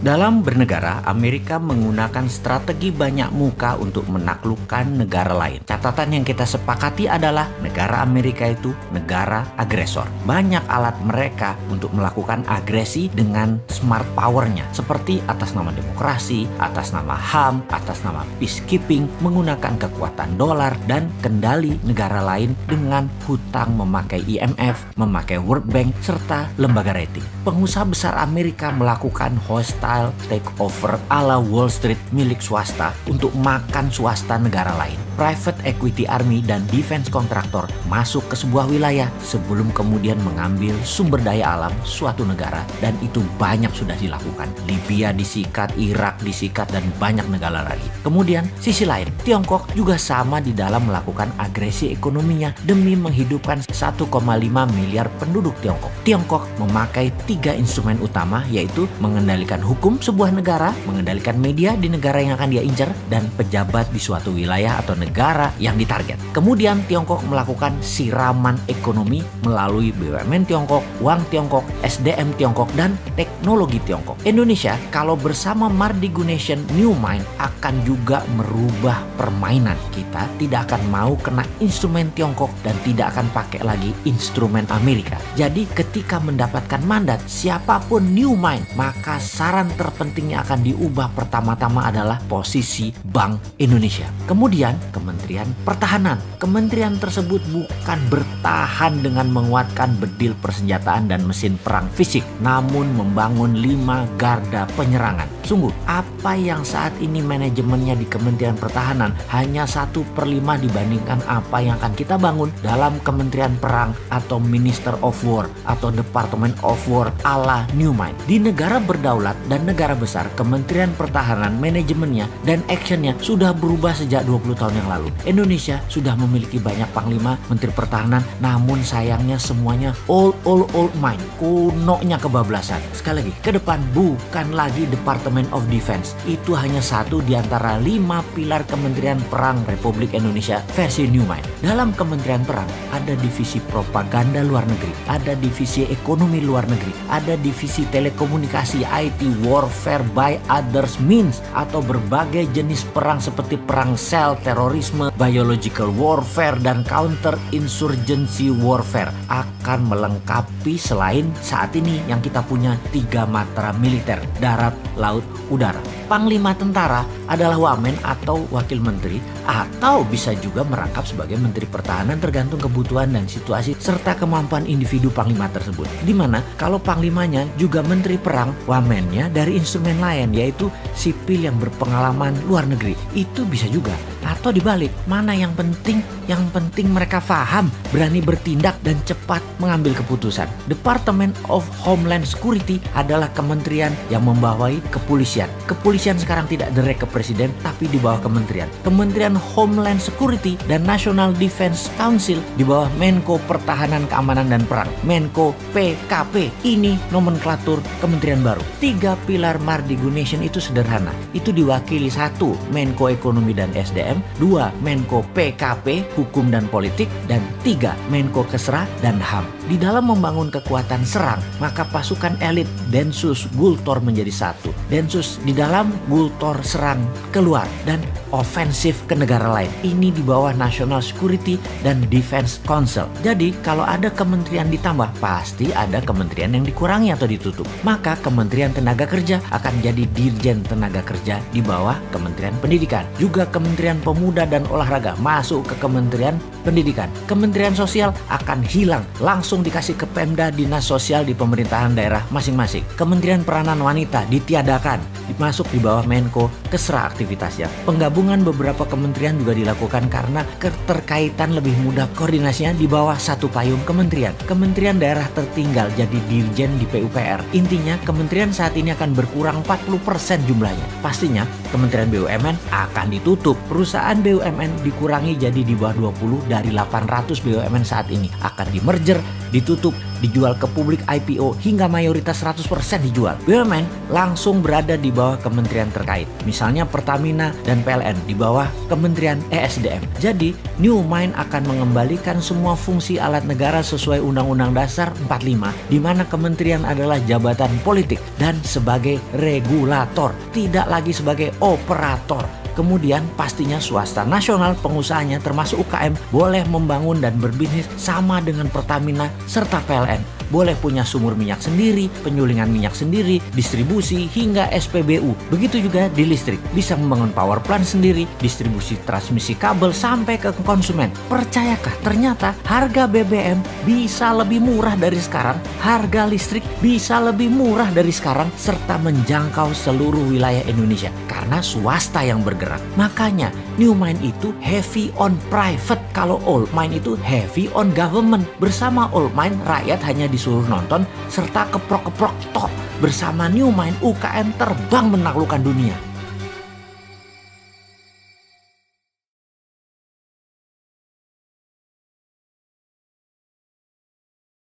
Dalam bernegara, Amerika menggunakan strategi banyak muka untuk menaklukkan negara lain. Catatan yang kita sepakati adalah negara Amerika itu negara agresor. Banyak alat mereka untuk melakukan agresi dengan smart power-nya, seperti atas nama demokrasi, atas nama HAM, atas nama peacekeeping, menggunakan kekuatan dolar dan kendali negara lain dengan hutang memakai IMF, memakai World Bank, serta lembaga rating. Pengusaha besar Amerika melakukan hostile takeover ala Wall Street milik swasta untuk makan swasta negara lain. Private equity army dan defense kontraktor masuk ke sebuah wilayah sebelum kemudian mengambil sumber daya alam suatu negara, dan itu banyak sudah dilakukan. Libya disikat, Irak disikat, dan banyak negara lagi. Kemudian sisi lain, Tiongkok juga sama di dalam melakukan agresi ekonominya demi menghidupkan 1,5 miliar penduduk Tiongkok. Tiongkok memakai 3 instrumen utama, yaitu mengendalikan hukum sebuah negara, mengendalikan media di negara yang akan dia incar, dan pejabat di suatu wilayah atau negara yang ditarget. Kemudian Tiongkok melakukan siraman ekonomi melalui BUMN Tiongkok, uang Tiongkok, SDM Tiongkok, dan teknologi Tiongkok. Indonesia kalau bersama Mardigu Nation New Mind akan juga merubah permainan. Kita tidak akan mau kena instrumen Tiongkok dan tidak akan pakai lagi instrumen Amerika. Jadi ketika mendapatkan mandat siapapun New Mind, maka saran terpentingnya akan diubah pertama-tama adalah posisi Bank Indonesia. Kemudian Kementerian Pertahanan. Kementerian tersebut bukan bertahan dengan menguatkan bedil persenjataan dan mesin perang fisik, namun membangun 5 garda penyerangan. Sungguh, apa yang saat ini manajemennya di Kementerian Pertahanan hanya 1/5 dibandingkan apa yang akan kita bangun dalam Kementerian Perang atau Minister of War atau Department of War ala New Mind. Di negara berdaulat dan negara besar, Kementerian Pertahanan manajemennya dan actionnya sudah berubah sejak 20 tahun yang lalu. Indonesia sudah memiliki banyak panglima, menteri pertahanan, namun sayangnya semuanya old mind, kunonya kebablasan. Sekali lagi, ke depan bukan lagi Department of Defense, itu hanya satu di antara 5 pilar Kementerian Perang Republik Indonesia versi New Mind. Dalam Kementerian Perang ada divisi propaganda luar negeri, ada divisi ekonomi luar negeri, ada divisi telekomunikasi, IT, warfare by others means, atau berbagai jenis perang seperti perang sel, terorisme, biological warfare, dan counter insurgency warfare akan melengkapi selain saat ini yang kita punya 3 matra militer, darat, laut, udara. Panglima tentara adalah wamen atau wakil menteri, atau bisa juga merangkap sebagai menteri pertahanan tergantung kebutuhan dan situasi serta kemampuan individu panglima tersebut. Dimana kalau panglimanya juga menteri perang, wamennya dari instrumen lain yaitu sipil yang berpengalaman luar negeri. Itu bisa juga. Atau dibalik, mana yang penting? Yang penting mereka paham, berani bertindak, dan cepat mengambil keputusan. Department of Homeland Security adalah kementerian yang membawahi kepolisian. Kepolisian sekarang tidak direct ke presiden, tapi di bawah kementerian. Kementerian Homeland Security dan National Defense Council di bawah Menko Pertahanan, Keamanan, dan Perang, Menko PKP. Ini nomenklatur kementerian baru. 3 pilar Mardigu Nation itu sederhana. Itu diwakili 1 Menko Ekonomi dan SDM, 2 Menko PKP, Hukum dan Politik, dan 3 Menko Kesra dan HAM. Di dalam membangun kekuatan serang, maka pasukan elit Densus Gultor menjadi 1. Densus di dalam, Gultor serang keluar, dan ofensif ke negara lain. Ini di bawah National Security dan Defense Council. Jadi kalau ada kementerian ditambah, pasti ada kementerian yang dikurangi atau ditutup. Maka Kementerian Tenaga Kerja akan jadi Dirjen Tenaga Kerja di bawah Kementerian Pendidikan. Juga Kementerian Pemuda dan Olahraga masuk ke Kementerian Pendidikan. Kementerian Sosial akan hilang, langsung dikasih ke Pemda, dinas sosial di pemerintahan daerah masing-masing. Kementerian Peranan Wanita ditiadakan, masuk di bawah Menko Kesra aktivitasnya. Penggabungan beberapa kementerian juga dilakukan karena keterkaitan lebih mudah koordinasinya di bawah satu payung kementerian. Kementerian daerah tertinggal jadi dirjen di PUPR. Intinya kementerian saat ini akan berkurang 40% jumlahnya. Pastinya Kementerian BUMN akan ditutup. Perusahaan BUMN dikurangi jadi di bawah 20 dari 800 BUMN saat ini. Akan di merger ditutup, dijual ke publik IPO hingga mayoritas 100% dijual. BUMN langsung berada di bawah kementerian terkait. Misalnya Pertamina dan PLN di bawah Kementerian ESDM. Jadi New Mind akan mengembalikan semua fungsi alat negara sesuai Undang-Undang Dasar 45, di mana kementerian adalah jabatan politik dan sebagai regulator, tidak lagi sebagai operator. Kemudian pastinya swasta nasional pengusahanya termasuk UKM boleh membangun dan berbisnis sama dengan Pertamina serta PLN. Boleh punya sumur minyak sendiri, penyulingan minyak sendiri, distribusi hingga SPBU. Begitu juga di listrik, bisa membangun power plant sendiri, distribusi transmisi kabel sampai ke konsumen. Percayakah ternyata harga BBM bisa lebih murah dari sekarang, harga listrik bisa lebih murah dari sekarang, serta menjangkau seluruh wilayah Indonesia karena swasta yang bergerak. Makanya New Mind itu heavy on private, kalau Old Mind itu heavy on government. Bersama Old Mind rakyat hanya disuruh nonton serta keprok-keprok tok. Bersama New Mind UKM terbang menaklukkan dunia.